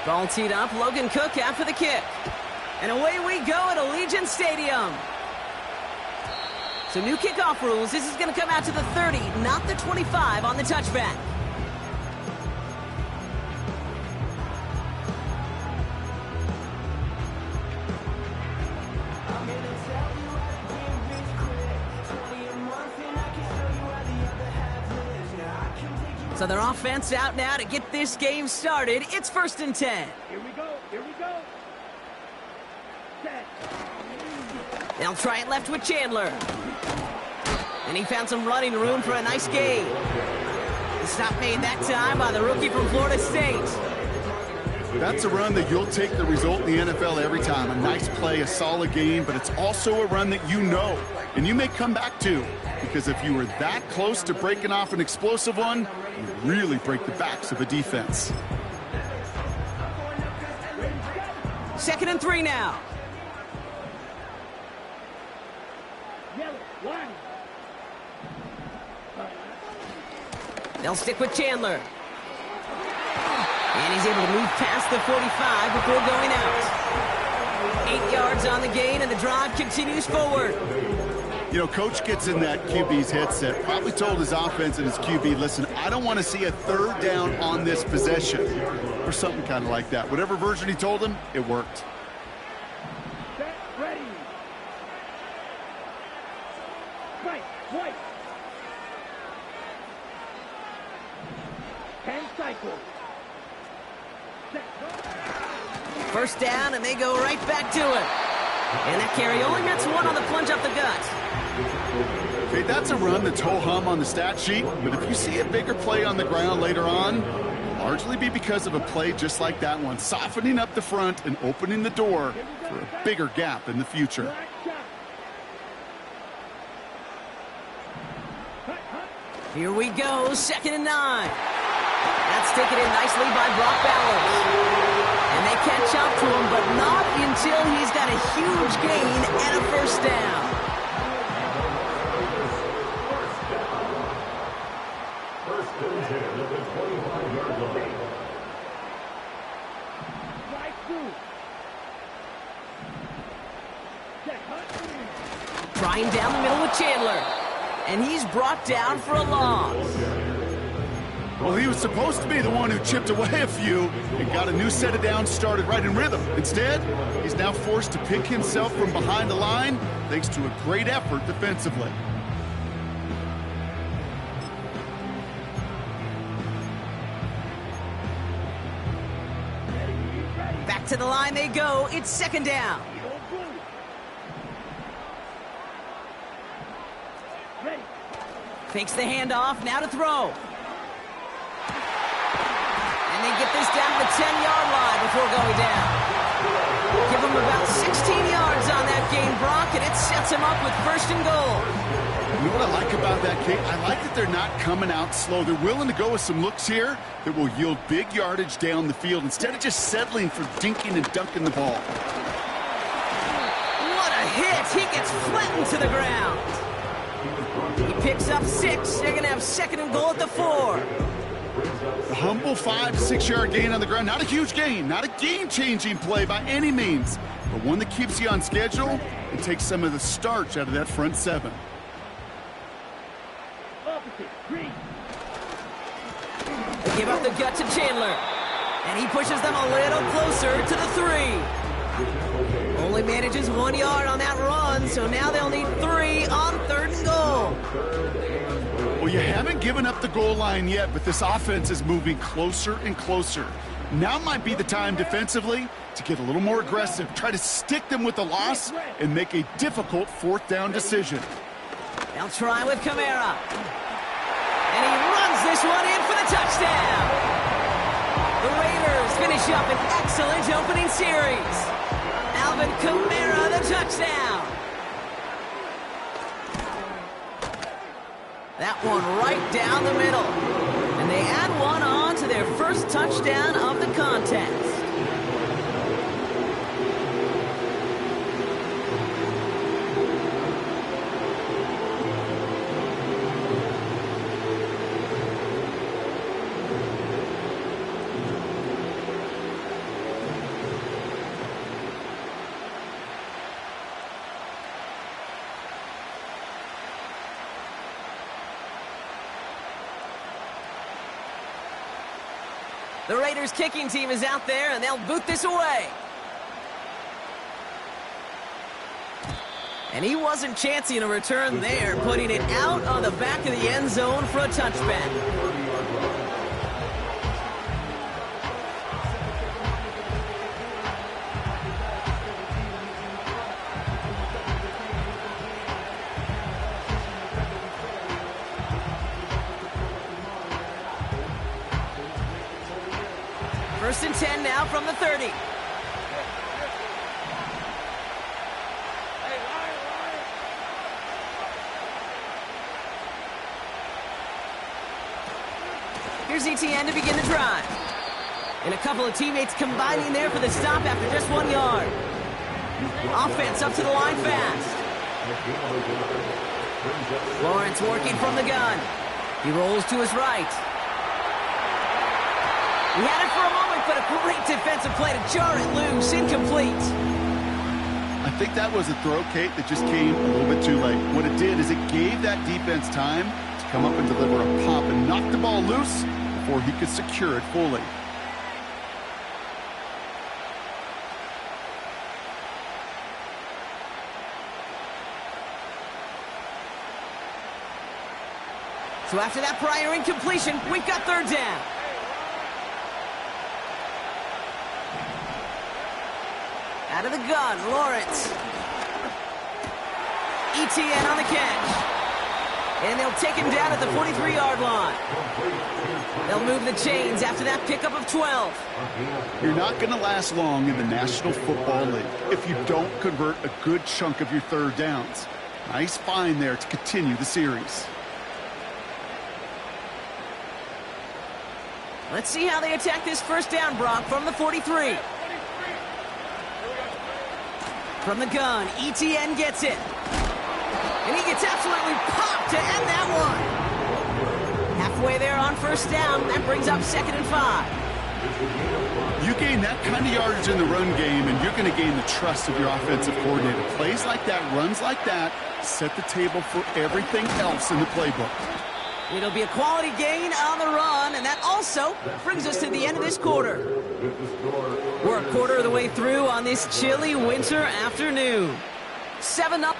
Ball teed up, Logan Cook after the kick. And away we go at Allegiant Stadium. So new kickoff rules. This is going to come out to the 30, not the 25 on the touchback. So their offense out now to get this game started. It's 1st and 10. Here we go. Here we go. Set. They'll try it left with Chandler. And he found some running room for a nice gain. The stop made that time by the rookie from Florida State. That's a run that you'll take the result in the NFL every time. A nice play, a solid game, but it's also a run that you know and you may come back to. Because if you were that close to breaking off an explosive one, you really break the backs of a defense. 2nd and 3 now. They'll stick with Chandler. And he's able to move past the 45 before going out. 8 yards on the gain, and the drive continues forward. You know, coach gets in that QB's headset, probably told his offense and his QB, listen, I don't want to see a 3rd down on this possession, or something kind of like that. Whatever version he told him, it worked. Set, ready. Right, right. 10 cycles. Set. 1st down, and they go right back to it. And that carry only gets 1 on the plunge up the gut. Okay, that's a run that's ho-hum on the stat sheet, but if you see a bigger play on the ground later on, it'll largely be because of a play just like that one, softening up the front and opening the door for a bigger gap in the future. Here we go, 2nd and 9. That's taken in nicely by Brock Bowers. And they catch up to him, but not until he's got a huge gain and a 1st down. Trying down the middle with Chandler. And he's brought down for a loss. Well, he was supposed to be the one who chipped away a few and got a new set of downs started right in rhythm. Instead, he's now forced to pick himself from behind the line thanks to a great effort defensively. Back to the line they go. It's 2nd down. Fakes the handoff, now to throw. And they get this down to the 10-yard line before going down. Give him about 16 yards on that gain, Brock, and it sets him up with 1st and goal. You know what I like about that, Kate? I like that they're not coming out slow. They're willing to go with some looks here that will yield big yardage down the field instead of just settling for dinking and dunking the ball. What a hit! He gets flattened to the ground. He picks up 6. They're going to have 2nd and goal at the 4. The humble 5 to 6 yard gain on the ground. Not a huge gain, not a game-changing play by any means, but one that keeps you on schedule and takes some of the starch out of that front 7. They give up the gut to Chandler, and he pushes them a little closer to the 3. Only manages 1 yard on that run, so now they'll need 3 on 3rd and goal. Well, you haven't given up the goal line yet, but this offense is moving closer and closer. Now might be the time defensively to get a little more aggressive, try to stick them with the loss, and make a difficult 4th down decision. They'll try with Kamara. And he runs this one in for the touchdown. The Raiders finish up an excellent opening series. Alvin Kamara, the touchdown. That one right down the middle. And they add one on to their 1st touchdown of the contest. The Raiders kicking team is out there, and they'll boot this away. And he wasn't chancing a return there, putting it out on the back of the end zone for a touchback. First and 10 now from the 30. Here's ETN to begin the drive. And a couple of teammates combining there for the stop after just 1 yard. Offense up to the line fast. Lawrence working from the gun. He rolls to his right. He had it for a moment, but a great defensive play to jar it loose. Incomplete. I think that was a throw, Kate, that just came a little bit too late. What it did is it gave that defense time to come up and deliver a pop and knock the ball loose before he could secure it fully. So after that prior incompletion, we've got third down. Out of the gun, Lawrence. ETN on the catch. And they'll take him down at the 43-yard line. They'll move the chains after that pickup of 12. You're not going to last long in the National Football League if you don't convert a good chunk of your third downs. Nice find there to continue the series. Let's see how they attack this first down, Brock, from the 43. From the gun, ETN gets it. And he gets absolutely popped to end that one. Halfway there on first down, that brings up 2nd and 5. You gain that kind of yardage in the run game, and you're going to gain the trust of your offensive coordinator. Plays like that, runs like that, set the table for everything else in the playbook. It'll be a quality gain on the run, and that also brings us to the end of this quarter. We're a quarter of the way through on this chilly winter afternoon. 7-0.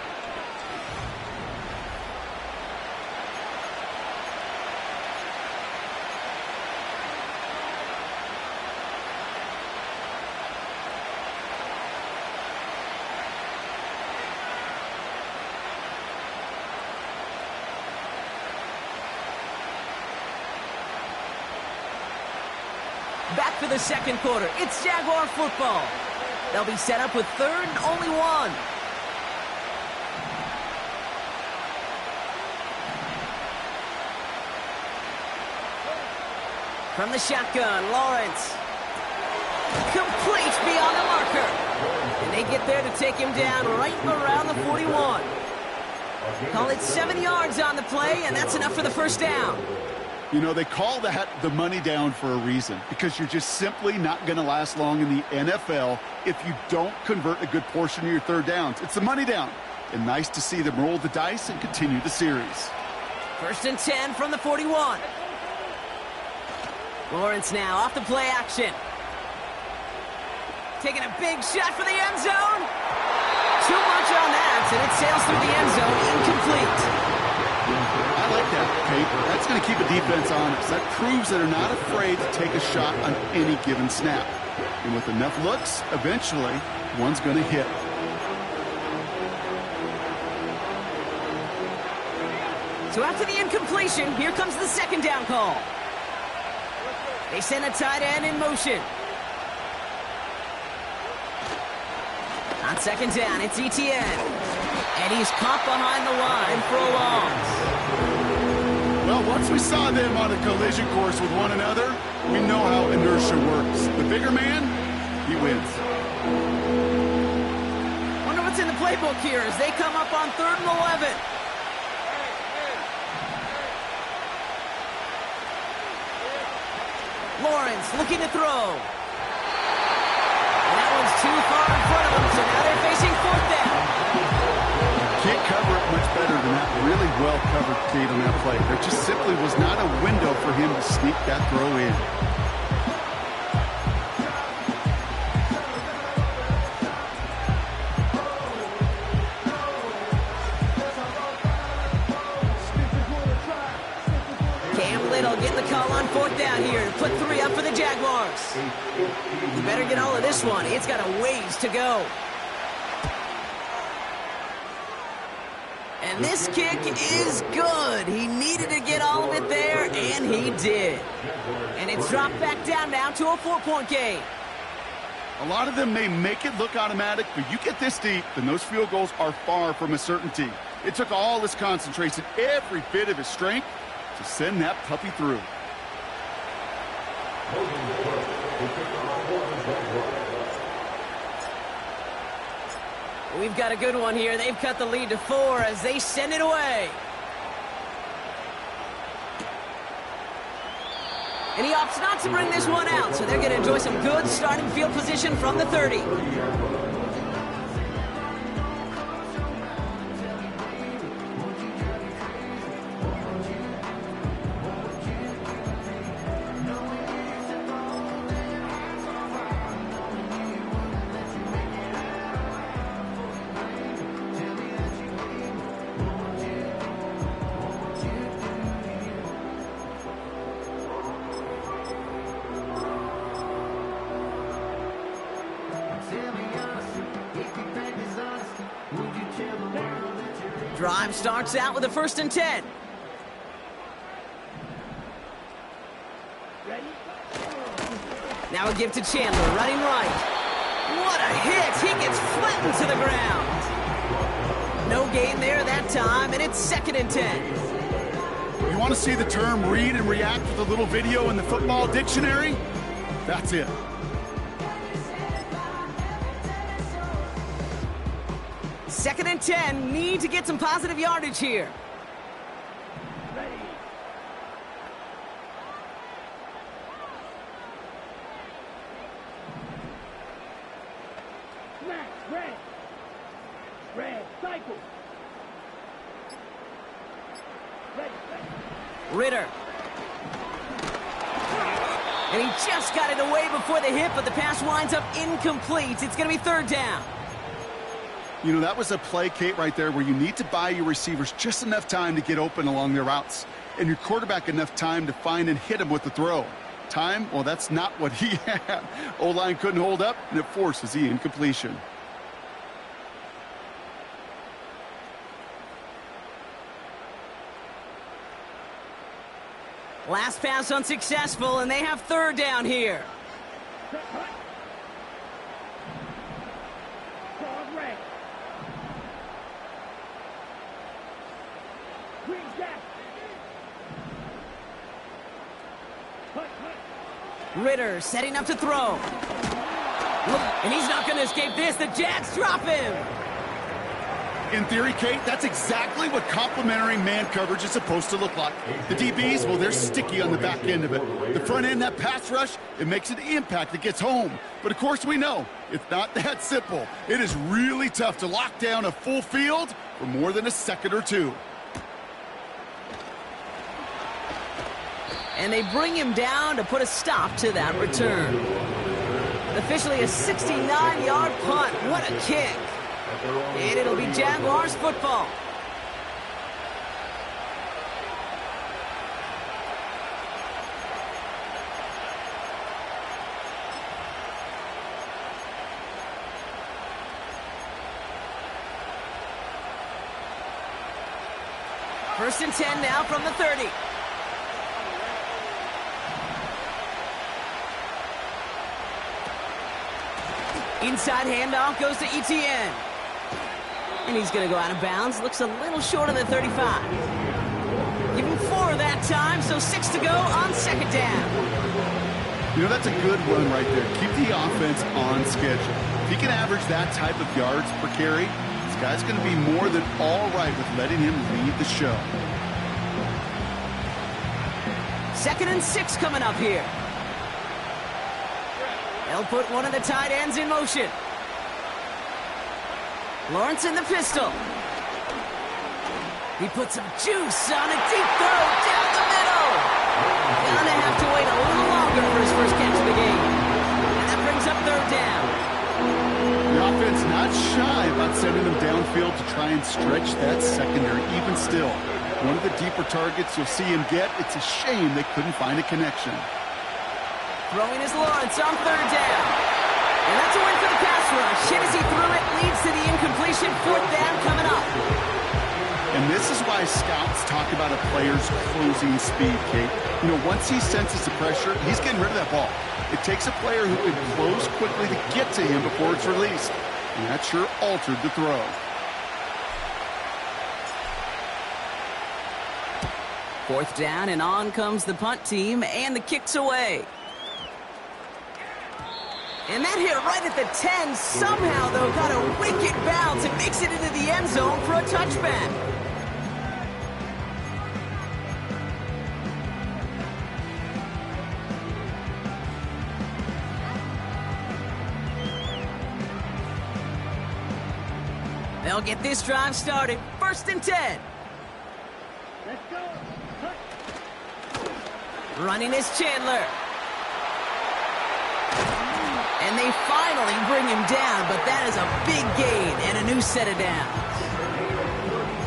Back for the second quarter. It's Jaguar football. They'll be set up with third and only one. From the shotgun, Lawrence. Complete beyond the marker. And they get there to take him down right around the 41. Call it 7 yards on the play, and that's enough for the first down. You know, they call that the money down for a reason, because you're just simply not going to last long in the NFL if you don't convert a good portion of your third downs. It's the money down. And nice to see them roll the dice and continue the series. First and 10 from the 41. Lawrence now off the play action. Taking a big shot for the end zone. Too much on that, and it sails through the end zone, incomplete. I like that, Kate. That's going to keep a defense honest. That proves that they're not afraid to take a shot on any given snap. And with enough looks, eventually, one's going to hit. So after the incompletion, here comes the second down call. They send a tight end in motion. On second down, it's ETN. And he's caught behind the line for a loss. Well, once we saw them on a collision course with one another, we know how inertia works. The bigger man, he wins. Wonder what's in the playbook here as they come up on 3rd and 11. Lawrence looking to throw. And that one's too far in front of them, so now they're facing 4th down. Can't cover it much better than that. Really well covered, Kate, on that play. There just simply was not a window for him to sneak that throw in. they'll get the call on 4th down here to put 3 up for the Jaguars. You better get all of this one. It's got a ways to go. And this kick is good. He needed to get all of it there, and he did. And it's dropped back down now to a 4-point game. A lot of them may make it look automatic, but you get this deep, and those field goals are far from a certainty. It took all his concentration, every bit of his strength, to send that puppy through. We've got a good one here. They've cut the lead to 4 as they send it away. And he opts not to bring this one out, so they're going to enjoy some good starting field position from the 30. Drive starts out with a 1st and 10. Ready? Now a give to Chandler, running right. What a hit! He gets flattened to the ground. No gain there that time, and it's 2nd and 10. You want to see the term read and react with a little video in the football dictionary? That's it. Second and 10, need to get some positive yardage here. Ready? Smash, red. Red, cycle. Ready, ready. Ritter. And he just got it away before the hit, but the pass winds up incomplete. It's going to be 3rd down. You know, that was a play, Kate, right there where you need to buy your receivers just enough time to get open along their routes, and your quarterback enough time to find and hit him with the throw. Time? Well, that's not what he had. O-line couldn't hold up, and it forces the incompletion. Last pass unsuccessful, and they have 3rd down here. Set, cut. Guard red. Green jack. Cut, cut. Ritter setting up to throw. And he's not going to escape this. The Jets drop him. In theory, Kate, that's exactly what complementary man coverage is supposed to look like. The DBs, well, they're sticky on the back end of it. The front end, that pass rush, it makes an impact that gets home. But of course we know, it's not that simple. It is really tough to lock down a full field for more than a second or two. And they bring him down to put a stop to that return. Officially a 69-yard punt. What a kick. And it'll be Jaguars football. First and 10 now from the 30. Inside handoff goes to Etienne. And he's going to go out of bounds. Looks a little short of the 35. Give him 4 that time, so 6 to go on 2nd down. You know, that's a good run right there. Keep the offense on schedule. If he can average that type of yards per carry, this guy's going to be more than all right with letting him lead the show. 2nd and 6 coming up here. They'll put one of the tight ends in motion. Lawrence in the pistol. He puts some juice on a deep throw down the middle. Gonna have to wait a little longer for his first catch of the game. And that brings up 3rd down. The offense not shy about sending them downfield to try and stretch that secondary. Even still, one of the deeper targets you'll see him get. It's a shame they couldn't find a connection. Throwing is Lawrence on third down. And that's a win for the pass rush. Hit as he threw it, leads to the incompletion. Fourth down coming up. And this is why scouts talk about a player's closing speed, Kate. You know, once he senses the pressure, he's getting rid of that ball. It takes a player who can close quickly to get to him before it's released. And that sure altered the throw. Fourth down, and on comes the punt team, and the kick's away. And that hit right at the 10. Somehow, though, got a wicked bounce and makes it into the end zone for a touchback. They'll get this drive started. 1st and 10. Let's go. Running is Chandler. And they finally bring him down, but that is a big gain and a new set of downs.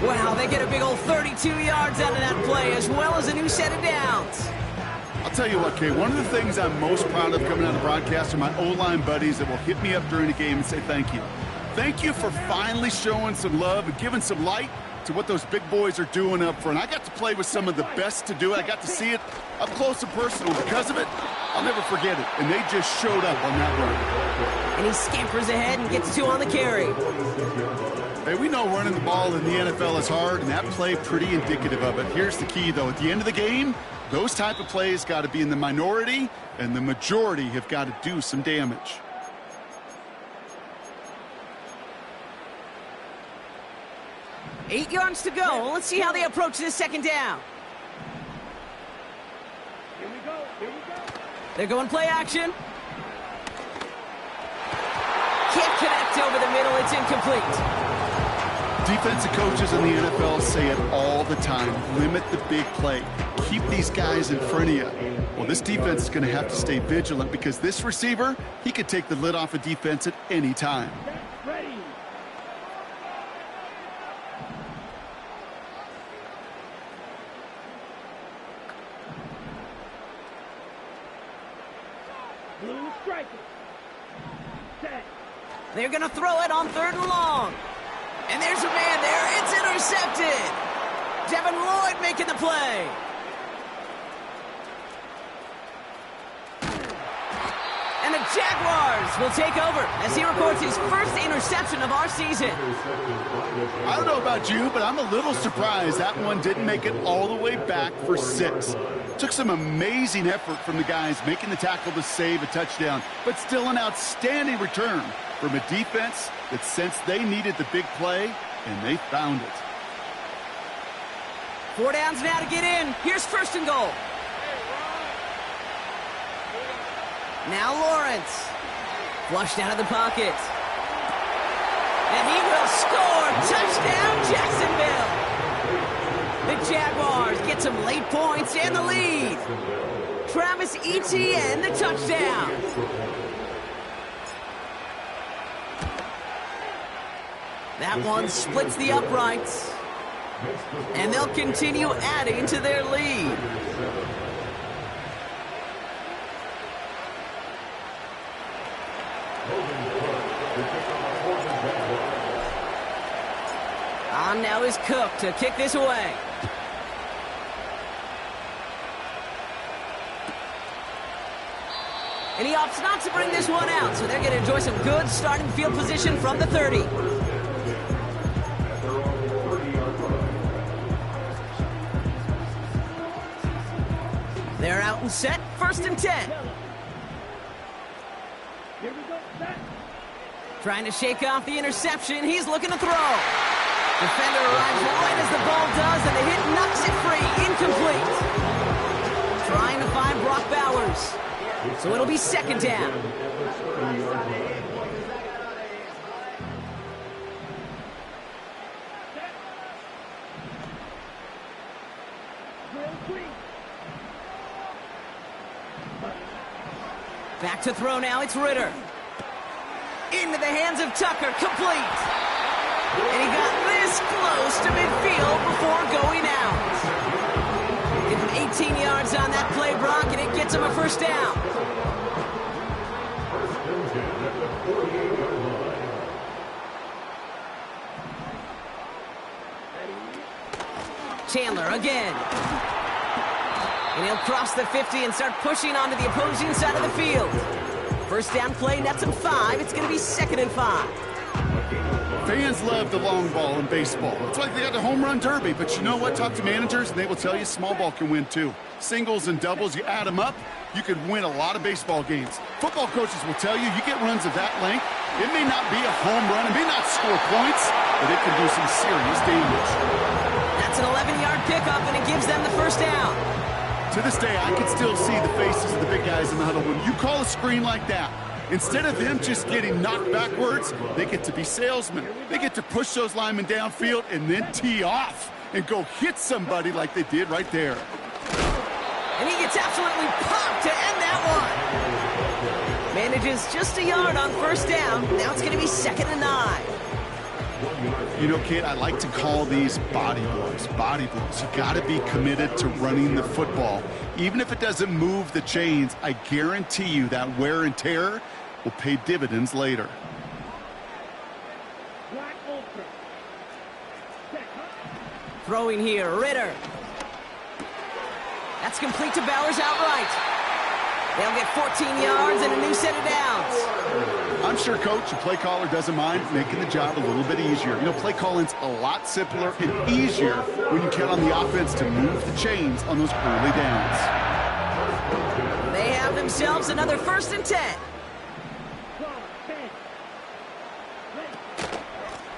Wow, they get a big old 32 yards out of that play, as well as a new set of downs. I'll tell you what, Kate, one of the things I'm most proud of coming out of the broadcast are my O-line buddies that will hit me up during the game and say thank you. Thank you for finally showing some love and giving some light to what those big boys are doing up front. I got to play with some of the best to do it. I got to see it up close and personal. Because of it, I'll never forget it. And they just showed up on that run. And he scampers ahead and gets 2 on the carry. Hey, we know running the ball in the NFL is hard, and that play pretty indicative of it. Here's the key, though. At the end of the game, those type of plays got to be in the minority, and the majority have got to do some damage. Eight yards to go. Let's see how they approach this 2nd down. Here we go. Here we go. They're going play action. Can't connect over the middle. It's incomplete. Defensive coaches in the NFL say it all the time. Limit the big play. Keep these guys in front of you. Well, this defense is going to have to stay vigilant because this receiver, he could take the lid off a defense at any time. Ready. Blue striker. Set. They're going to throw it on 3rd and long. And there's a man there. It's intercepted. Devin Lloyd making the play. And the Jaguars will take over as he records his first interception of our season. I don't know about you, but I'm a little surprised that one didn't make it all the way back for 6. Took some amazing effort from the guys making the tackle to save a touchdown, but still an outstanding return from a defense that sensed they needed the big play, and they found it. 4 downs now to get in. Here's 1st and goal. Now Lawrence. Flushed out of the pocket. And he will score. Touchdown, Jacksonville. The Jaguars get some late points and the lead. Travis Etienne, the touchdown. That one splits the uprights. And they'll continue adding to their lead. On now is Cook to kick this away. And he opts not to bring this one out, so they're going to enjoy some good starting field position from the 30. They're out and set, 1st and 10. Here we go. Set. Trying to shake off the interception. He's looking to throw. Defender arrives right as the ball does, and the hit knocks it free. Incomplete. Trying to find Brock Bowers. So it'll be 2nd down. Back to throw now. It's Ritter. Into the hands of Tucker, complete. And he got this close to midfield before going out. Give him 18 yards on that play, Brock, and it gets him a first down. Chandler again. And he'll cross the 50 and start pushing onto the opposing side of the field. First down play, nets him 5. It's going to be 2nd and 5. Fans love the long ball in baseball. It's like they got the home run derby, but you know what? Talk to managers, and they will tell you small ball can win too. Singles and doubles, you add them up, you could win a lot of baseball games. Football coaches will tell you get runs of that length. It may not be a home run, it may not score points, but it can do some serious damage. That's an 11-yard pickup, and it gives them the first down. To this day, I can still see the faces of the big guys in the huddle. When you call a screen like that, instead of them just getting knocked backwards, they get to be salesmen. They get to push those linemen downfield and then tee off and go hit somebody like they did right there. And he gets absolutely popped to end that one. Manages just a yard on first down. Now it's going to be 2nd and 9. You know, kid, I like to call these body blows. Body blows. You got to be committed to running the football. Even if it doesn't move the chains, I guarantee you that wear and tear will pay dividends later. Black Ultra. Set. Throwing here, Ritter. That's complete to Bowers outright. They'll get 14 yards and a new set of downs. I'm sure coach, the play caller, doesn't mind making the job a little bit easier. You know, play calling's a lot simpler and easier when you count on the offense to move the chains on those early downs. They have themselves another 1st and 10.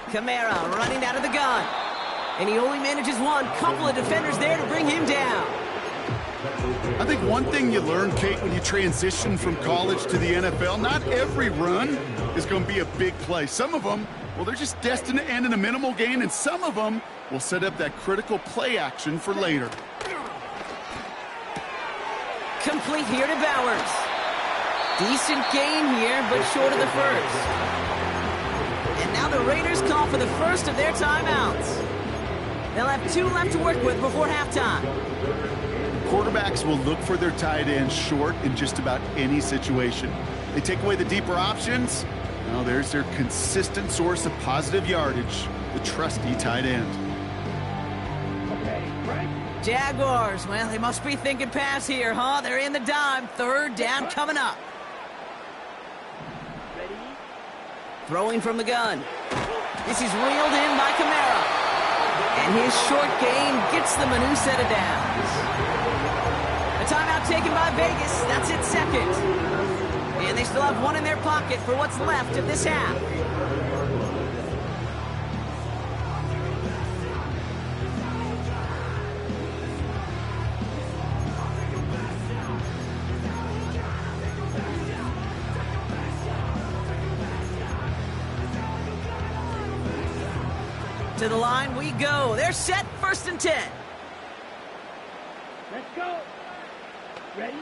Kamara running out of the gun. And he only manages one. Couple of defenders there to bring him down. I think one thing you learn, Kate, when you transition from college to the NFL, not every run is going to be a big play. Some of them, well, they're just destined to end in a minimal gain, and some of them will set up that critical play action for later. Complete here to Bowers. Decent gain here, but short of the first. And now the Raiders call for the first of their timeouts. They'll have 2 left to work with before halftime. Quarterbacks will look for their tight end short in just about any situation. They take away the deeper options. Now there's their consistent source of positive yardage, the trusty tight end. Okay, right. Jaguars, well, they must be thinking pass here, huh? They're in the dime. 3rd down coming up. Ready. Throwing from the gun. This is reeled in by Kamara. And his short gain gets them a new set of downs. A timeout taken by Vegas. That's its 2nd. And they still have 1 in their pocket for what's left of this half. To the line we go. They're set, 1st and 10. Let's go. Ready.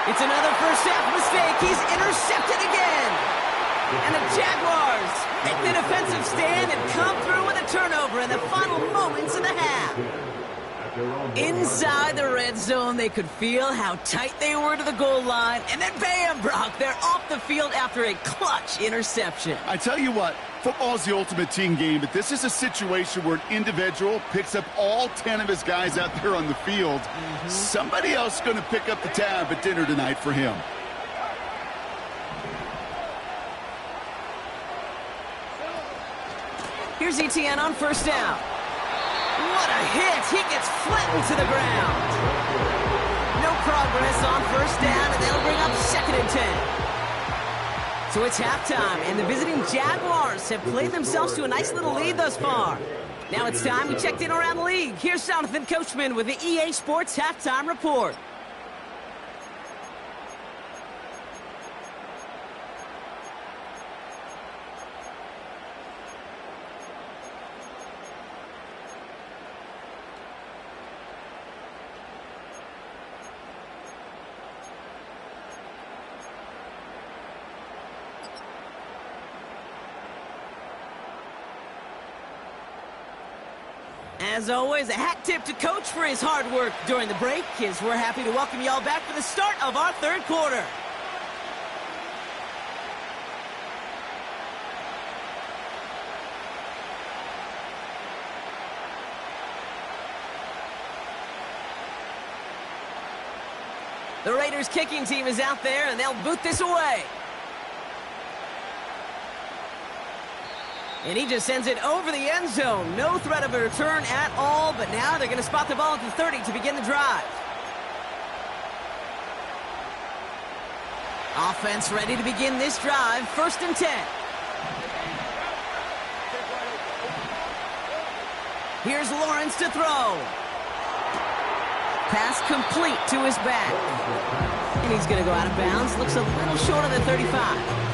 It's another first half mistake. He's intercepted again. And the Jaguars make the defensive stand and come through with a turnover in the final moments of the half. Inside the red zone, they could feel how tight they were to the goal line. And then bam, Brock, they're off the field after a clutch interception. I tell you what, football's the ultimate team game, but this is a situation where an individual picks up all 10 of his guys out there on the field. Somebody else is going to pick up the tab at dinner tonight for him. Here's Etienne on first down. What a hit! He gets flattened to the ground. No progress on first down, and they'll bring up 2nd and 10. So it's halftime, and the visiting Jaguars have played themselves to a nice little lead thus far. Now it's time we checked in around the league. Here's Jonathan Coachman with the EA Sports Halftime Report. As always, a hat tip to Coach for his hard work during the break, as we're happy to welcome you all back for the start of our third quarter. The Raiders kicking team is out there, and they'll boot this away. And he just sends it over the end zone. No threat of a return at all, but now they're going to spot the ball at the 30 to begin the drive. Offense ready to begin this drive. 1st and 10. Here's Lawrence to throw. Pass complete to his back. And he's going to go out of bounds. Looks a little short of the 35.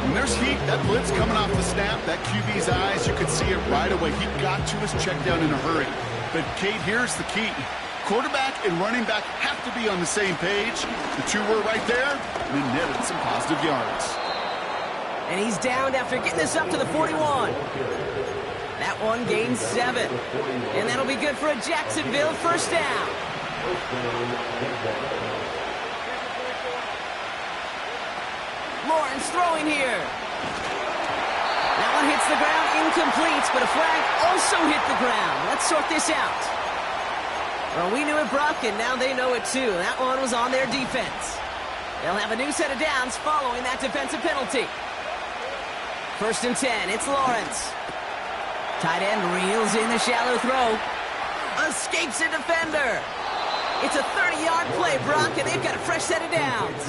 When there's heat, that blitz coming off the snap, that QB's eyes, you could see it right away. He got to his check down in a hurry. But, Kate, here's the key. Quarterback and running back have to be on the same page. The two were right there, and it netted some positive yards. And he's downed after getting this up to the 41. That one gains 7. And that'll be good for a Jacksonville 1st down. Lawrence throwing here. That one hits the ground, incomplete, but a flag also hit the ground. Let's sort this out. Well, we knew it, Brock, and now they know it too. That one was on their defense. They'll have a new set of downs following that defensive penalty. 1st and 10, it's Lawrence. Tight end reels in the shallow throw. Escapes a defender. It's a 30-yard play, Brock, and they've got a fresh set of downs.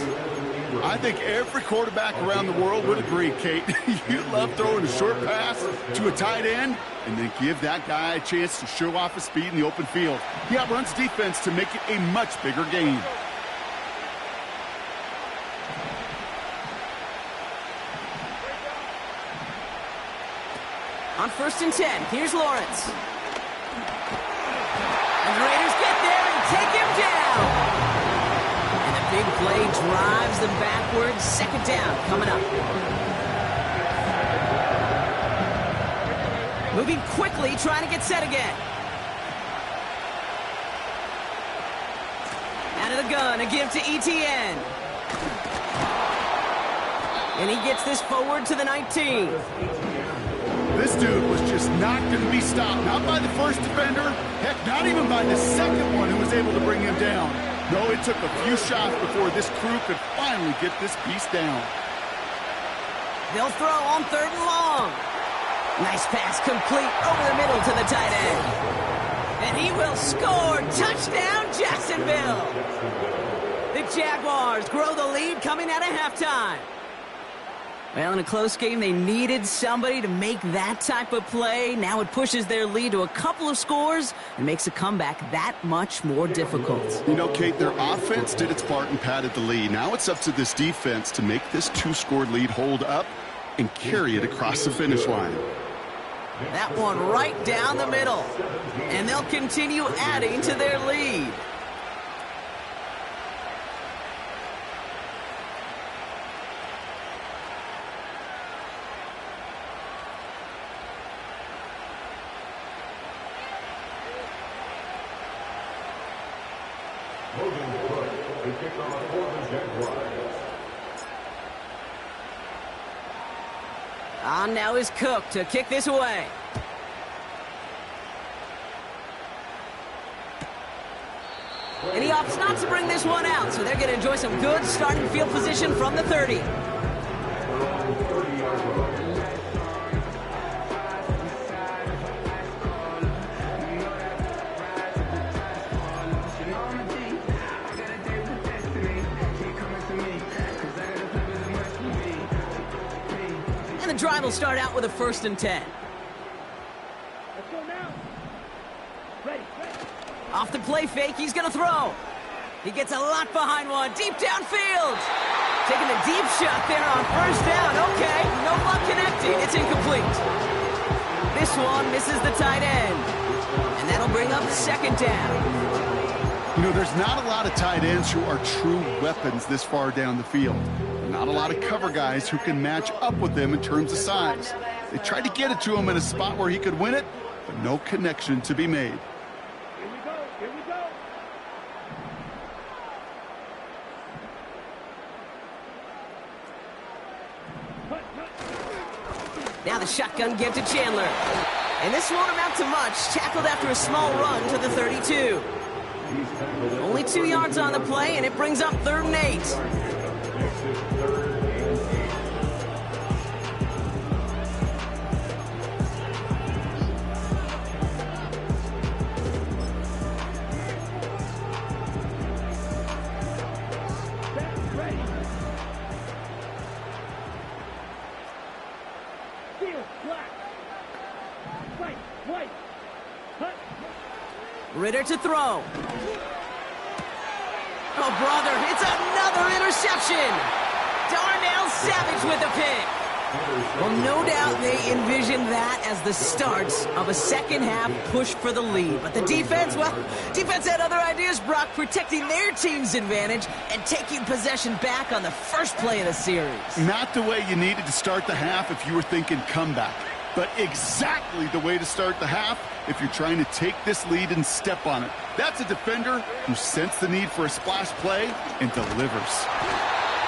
I think every quarterback around the world would agree, Kate. You love throwing a short pass to a tight end and then give that guy a chance to show off his speed in the open field. He outruns defense to make it a much bigger game. On 1st and 10, here's Lawrence. And the Raiders get there and take him down. And the big play drives them backwards. 2nd down coming up. Moving quickly, trying to get set again. Out of the gun, a give to ETN. And he gets this forward to the 19. This dude was just not going to be stopped. Not by the first defender. Heck, not even by the second one who was able to bring him down. No, it took a few shots before this crew could finally get this piece down. They'll throw on 3rd and long. Nice pass complete over the middle to the tight end. And he will score. Touchdown, Jacksonville. The Jaguars grow the lead coming out of halftime. Well, in a close game, they needed somebody to make that type of play. Now it pushes their lead to a couple of scores and makes a comeback that much more difficult. You know, Kate, their offense did its part and padded the lead. Now it's up to this defense to make this 2-score lead hold up and carry it across the finish line. That one right down the middle. And they'll continue adding to their lead. On now is Cook to kick this away. And he opts not to bring this one out, so they're going to enjoy some good starting field position from the 30. And the drive will start out with a 1st and 10. Let's go now. Ready. Off the play fake, he's going to throw. He gets a lot behind one, deep downfield. Taking a deep shot there on 1st down. Okay, no luck connecting. It's incomplete. This one misses the tight end. And that'll bring up 2nd down. You know, there's not a lot of tight ends who are true weapons this far down the field. Not a lot of cover guys who can match up with them in terms of size. They tried to get it to him in a spot where he could win it, but no connection to be made. Here we go. Here we go. Now the shotgun give to Chandler. And this won't amount to much. Tackled after a small run to the 32. Only 2 yards on the play, and it brings up 3rd and 8. Ritter to throw. Oh, brother, it's another interception. Darnell Savage with a pick. Well, no doubt they envisioned that as the start of a second-half push for the lead. But the defense, well, defense had other ideas, Brock, protecting their team's advantage and taking possession back on the first play of the series. Not the way you needed to start the half if you were thinking comeback, but exactly the way to start the half if you're trying to take this lead and step on it. That's a defender who sensed the need for a splash play and delivers.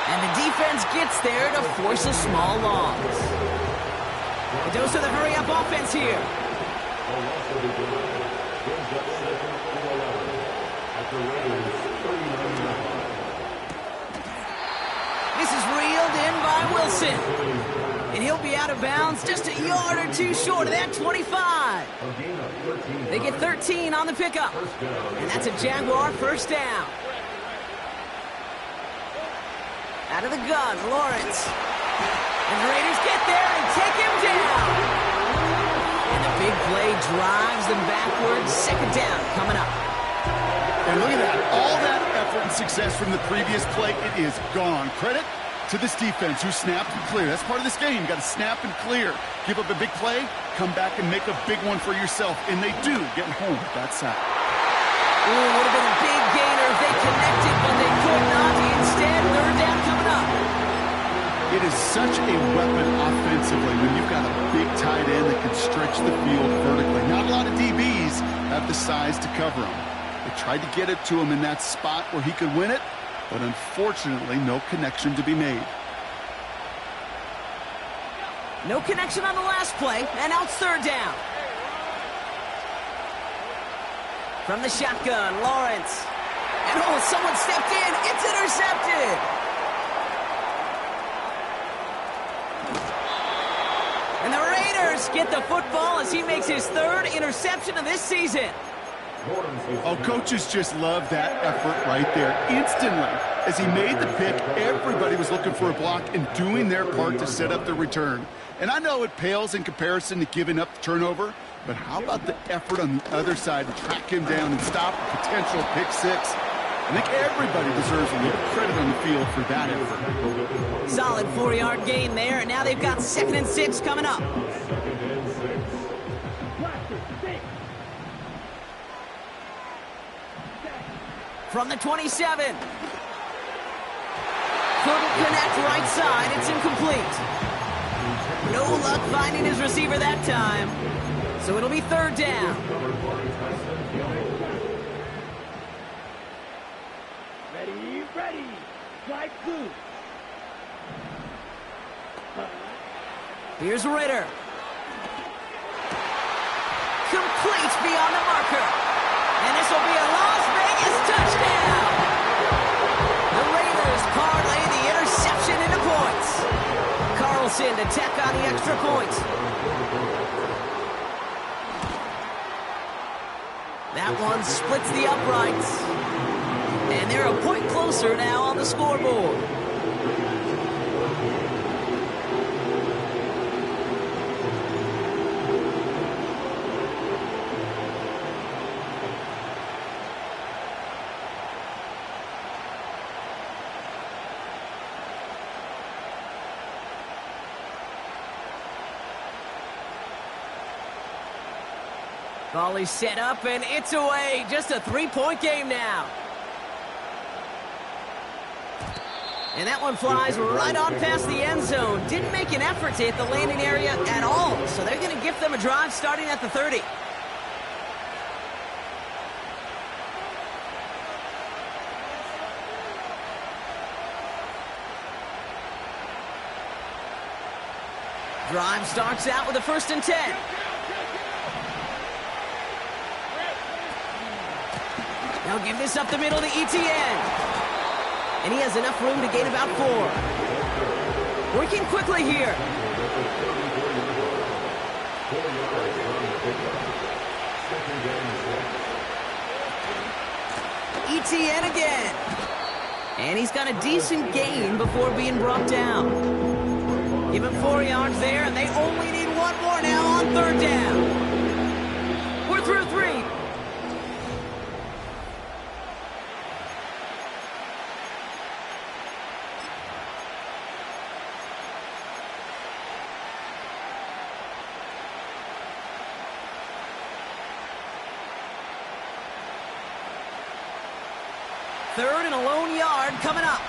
And the defense gets there to force a small loss. A dose of the hurry-up offense here. This is reeled in by Wilson. And he'll be out of bounds just a yard or two short of that 25. They get 13 on the pickup. And that's a Jaguar first down. Out of the gun, Lawrence. And the Raiders get there and take him down. And the big play drives them backwards. 2nd down coming up. And look at that. All that effort and success from the previous play, it is gone. Credit to this defense who snapped and cleared. That's part of this game. You got to snap and clear. Give up a big play, come back and make a big one for yourself. And they do, getting home with that sack. Ooh, would have been a big gainer if they connected, but they could not. Instead, 3rd down coming up. It is such a weapon offensively when you've got a big tight end that can stretch the field vertically. Not a lot of DBs have the size to cover him. They tried to get it to him in that spot where he could win it, but unfortunately, no connection to be made. No connection on the last play, and now it's 3rd down. From the shotgun, Lawrence. And oh, someone stepped in. It's intercepted. And the Raiders get the football as he makes his 3rd interception of this season. Oh, coaches just love that effort right there. Instantly, as he made the pick, everybody was looking for a block and doing their part to set up the return. And I know it pales in comparison to giving up the turnover, but how about the effort on the other side to track him down and stop a potential pick 6? I think everybody deserves a little credit on the field for that effort. Solid 4-yard gain there, and now they've got 2nd and 6 coming up. From the 27. Couldn't connect right side. It's incomplete. No luck finding his receiver that time. So it'll be 3rd down. Ready. Strike 2. Here's Ritter. Complete beyond the marker. And this will be a Las Vegas touchdown. The Raiders parlay the interception into points. Carlson to tack on the extra point. That one splits the uprights. And they're a point closer now on the scoreboard. Ball is set up, and it's away. Just a 3-point game now. And that one flies right on past the end zone. Didn't make an effort to hit the landing area at all. So they're going to give them a drive starting at the 30. Drive starts out with a 1st and 10. They'll give this up the middle to Etienne. And he has enough room to gain about 4. Working quickly here. Etienne again. And he's got a decent gain before being brought down. Give him 4 yards there, and they only need 1 more now on 3rd down. We're through 3. Third and a lone yard coming up.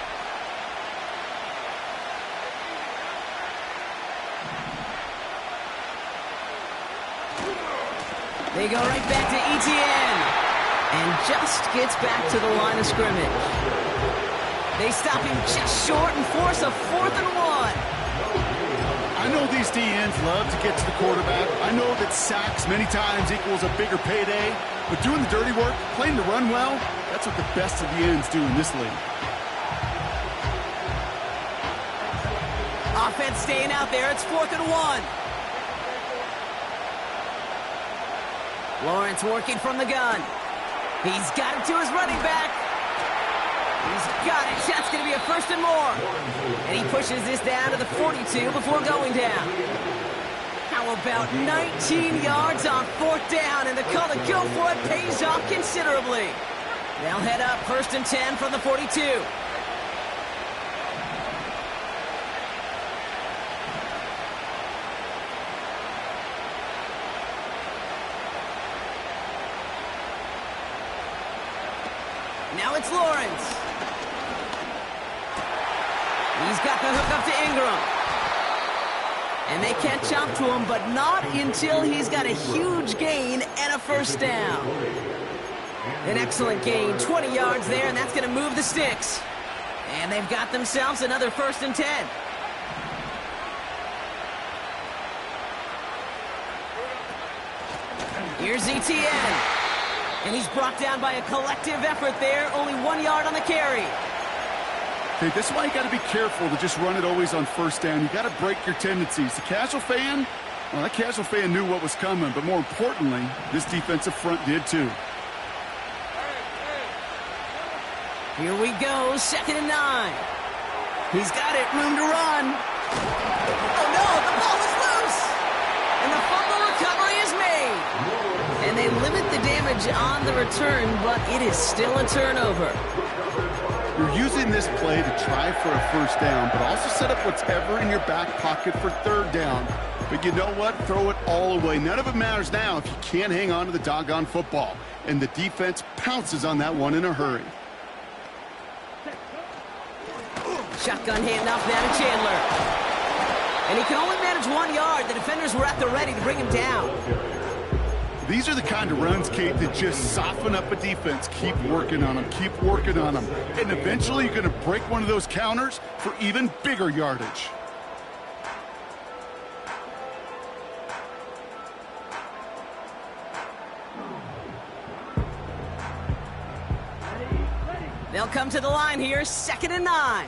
They go right back to Etienne. And just gets back to the line of scrimmage. They stop him just short and force a 4th and 1. I know these DNs love to get to the quarterback. I know that sacks many times equals a bigger payday. But doing the dirty work, playing the run well, that's what the best of the ends do in this league. Offense staying out there. It's 4th and 1. Lawrence working from the gun. He's got it to his running back. He's got it. That's going to be a 1st and more. And he pushes this down to the 42 before going down. How about 19 yards on 4th down, and the call to go for it pays off considerably. They'll head up 1st and 10 from the 42. Now it's Lawrence. He's got the hook up to Ingram. And they catch up to him, but not until he's got a huge gain and a 1st down. An excellent gain, 20 yards there, and that's going to move the sticks. And they've got themselves another 1st and 10. Here's Etienne. And he's brought down by a collective effort there, only 1 yard on the carry. Okay, this is why you got to be careful to just run it always on 1st down. You got to break your tendencies. The casual fan, well, that casual fan knew what was coming, but more importantly, this defensive front did too. Here we go, 2nd and 9. He's got it, room to run. Oh no, the ball is loose. And the fumble recovery is made. And they limit the damage on the return, but it is still a turnover. You're using this play to try for a 1st down, but also set up whatever in your back pocket for 3rd down. But you know what? Throw it all away. None of it matters now if you can't hang on to the doggone football. And the defense pounces on that one in a hurry. Shotgun handoff now to Chandler. And he can only manage 1 yard. The defenders were at the ready to bring him down. These are the kind of runs, Kate, that just soften up a defense. Keep working on them. Keep working on them. And eventually you're going to break one of those counters for even bigger yardage. They'll come to the line here, 2nd and 9.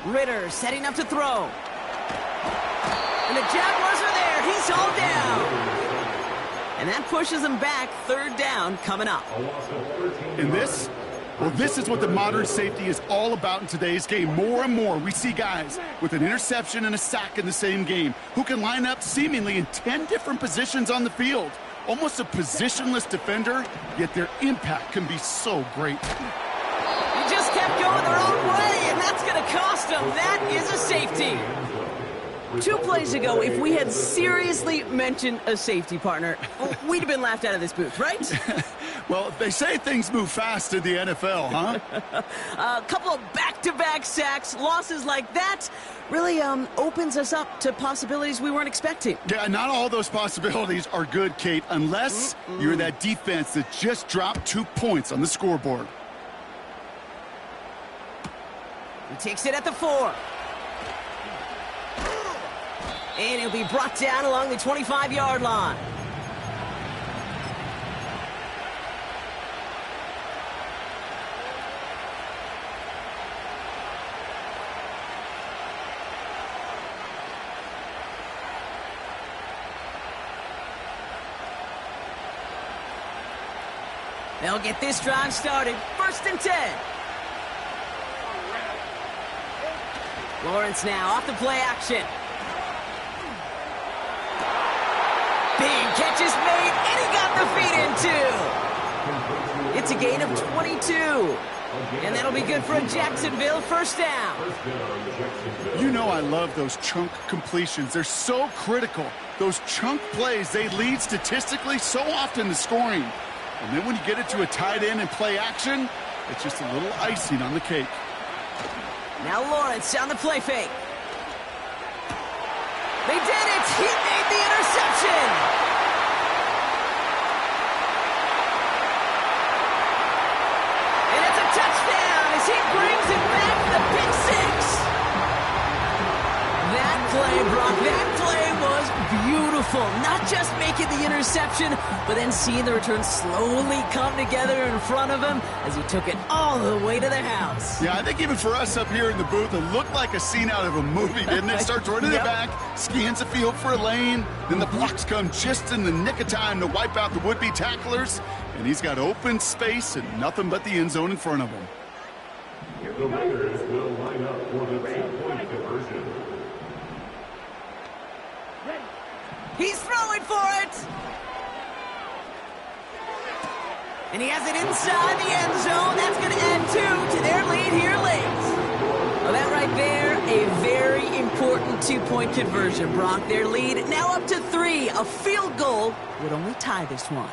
Ritter setting up to throw. And the Jaguars are there. He's all down. And that pushes him back. 3rd down coming up. And this, well, this is what the modern safety is all about in today's game. More and more, we see guys with an interception and a sack in the same game who can line up seemingly in 10 different positions on the field. Almost a positionless defender, yet their impact can be so great. He just kept going the wrong way, and that's going to cost him. That is a safety. 2 plays ago, if we had seriously mentioned a safety partner, we'd have been laughed out of this booth, right? Well, they say things move fast in the NFL, huh? A couple of back-to-back sacks, losses like that, really opens us up to possibilities we weren't expecting. Yeah, not all those possibilities are good, Kate, unless you're that defense that just dropped 2 points on the scoreboard. He takes it at the 4. And he'll be brought down along the 25-yard line. They'll get this drive started. 1st and 10. Lawrence now off the play action. Big catch is made, and he got the feet in 2. It's a gain of 22. And that'll be good for a Jacksonville 1st down. You know I love those chunk completions. They're so critical. Those chunk plays, they lead statistically so often to scoring. And then when you get it to a tight end and play action, it's just a little icing on the cake. Now Lawrence on the play fake. They did it! He made the interception! And it's a touchdown as he brings it back, the pick 6. That play, Brock, that play was beautiful. Not just making the interception, but then seeing the return slowly come together in front of him as he took it all the way to the house. Yeah, I think even for us up here in the booth, it looked like a scene out of a movie, didn't it? Starts running it back, scans the field for a lane, then the blocks come just in the nick of time to wipe out the would-be tacklers, and he's got open space and nothing but the end zone in front of him. The Raiders will line up for the 2-point conversion. He's throwing for it! And he has it inside the end zone. That's going to add 2 to their lead here late. Well, that right there, a very important 2-point conversion, Brock. Their lead now up to 3. A field goal would only tie this one.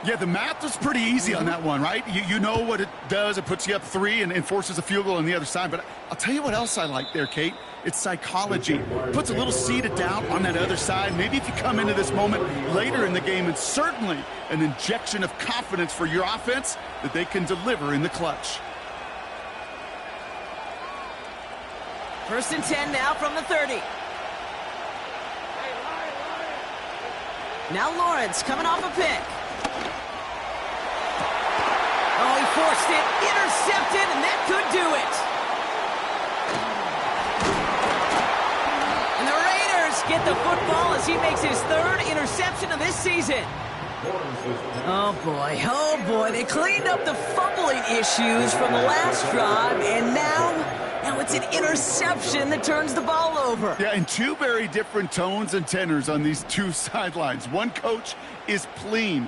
Yeah, the math was pretty easy on that one, right? You know what it does. It puts you up 3 and forces a field goal on the other side. But I'll tell you what else I like there, Kate. It's psychology. Puts a little seed of doubt on that other side. Maybe if you come into this moment later in the game, and certainly an injection of confidence for your offense that they can deliver in the clutch. 1st and 10 now from the 30. Now Lawrence coming off a pick. Oh, he forced it, intercepted, and that could do it. And the Raiders get the football as he makes his 3rd interception of this season. Oh boy, they cleaned up the fumbling issues from the last drive, and now it's an interception that turns the ball over. Yeah, and 2 very different tones and tenors on these 2 sidelines. One coach is pleading,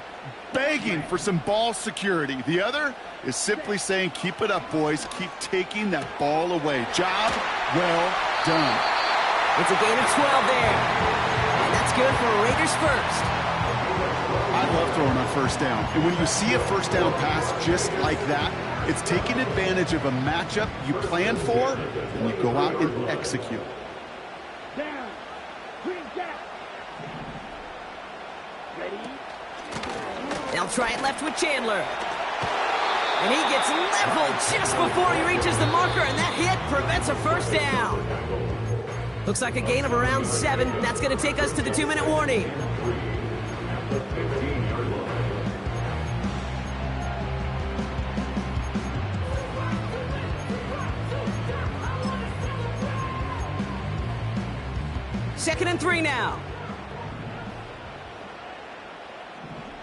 begging for some ball security. The other is simply saying, keep it up, boys. Keep taking that ball away. Job well done. It's a gain of 12 there. And that's good for Raiders 1st. I love throwing on 1st down. And when you see a 1st down pass just like that, it's taking advantage of a matchup you plan for, and you go out and execute. Down. Green gap. Ready? They'll try it left with Chandler. And he gets leveled just before he reaches the marker, and that hit prevents a 1st down. Looks like a gain of around 7. That's going to take us to the 2-minute warning. Second and 3 now.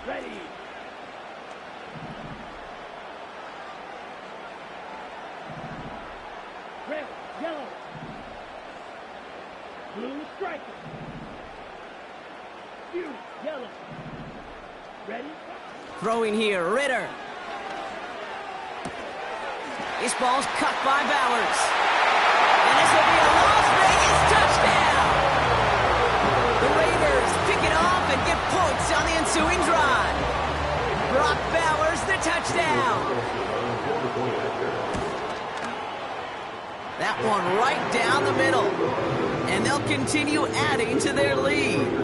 Ready. Red, yellow. Blue striker. You, yellow. Ready? Throwing here, Ritter. This ball's cut by Bowers. And this will be a Las Vegas touchdown. That one right down the middle. And they'll continue adding to their lead.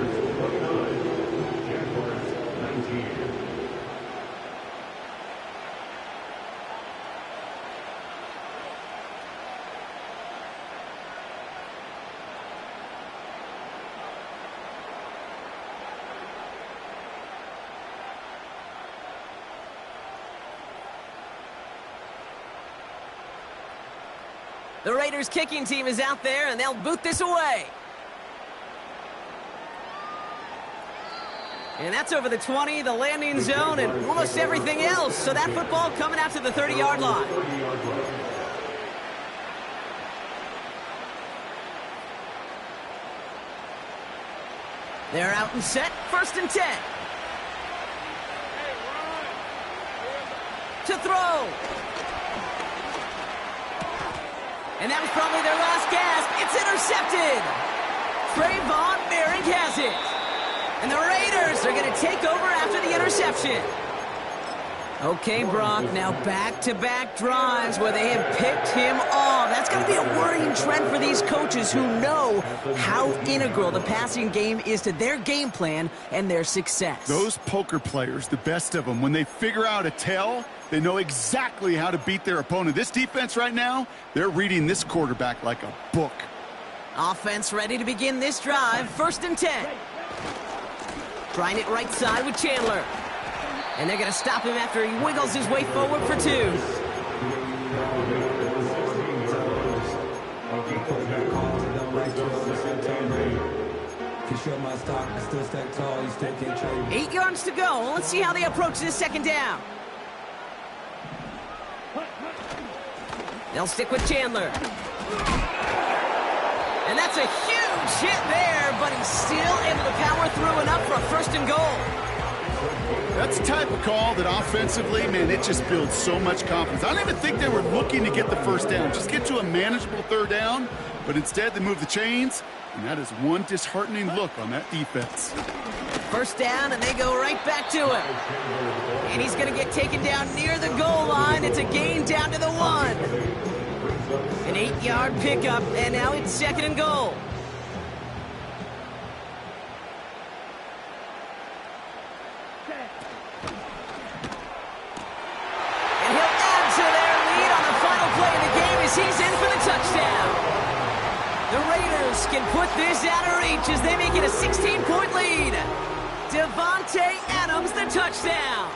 The Raiders kicking team is out there, and they'll boot this away. And that's over the 20, the landing zone, and almost everything else. So that football coming out to the 30-yard line. They're out and set, 1st and 10. To throw. And that was probably their last gasp. It's intercepted. Trayvon Merrick has it. And the Raiders are going to take over after the interception. Okay, Brock, now back-to-back drives where they have picked him off. That's going to be a worrying trend for these coaches who know how integral the passing game is to their game plan and their success. Those poker players, the best of them, when they figure out a tell, they know exactly how to beat their opponent. This defense right now, they're reading this quarterback like a book. Offense ready to begin this drive. 1st and 10. Trying it right side with Chandler. And they're going to stop him after he wiggles his way forward for 2. Eight yards to go. Let's see how they approach this 2nd down. They'll stick with Chandler. And that's a huge hit there, but he's still able to power through enough for a 1st and goal. That's the type of call that offensively, man, it just builds so much confidence. I don't even think they were looking to get the 1st down. Just get to a manageable 3rd down, but instead they move the chains, and that is one disheartening look on that defense. 1st down, and they go right back to him. And he's going to get taken down near the goal line. It's a gain down to the 1. An 8-yard pickup, and now it's 2nd and goal. And he'll add to their lead on the final play of the game as he's in for the touchdown. The Raiders can put this out of reach as they make it a 16-point lead. Devontae Adams, the touchdown.